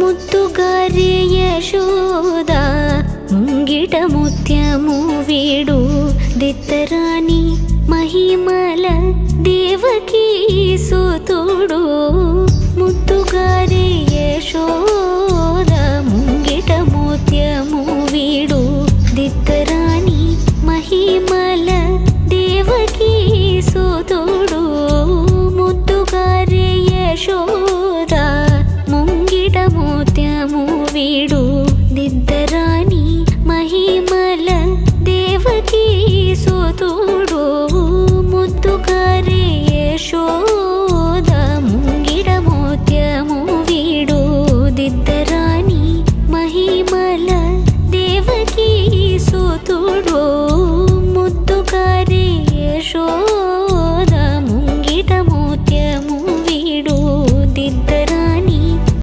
ముద్దుగారే యశోద ముంగిట ముత్యము వీడు దిత్తరాణి మహిమల దేవకీ సుతుడు ముద్దుగారే యశోద ముంగిట ముత్యము వీడు దిత్తరాణి మహిమల దేవకీ సుతుడు ముద్దుగారే యశోద ముంగిట ముత్యము వీడు దిద్దరాణి మహిమల దేవకీ సుతుడు ముద్దుగారే యశోద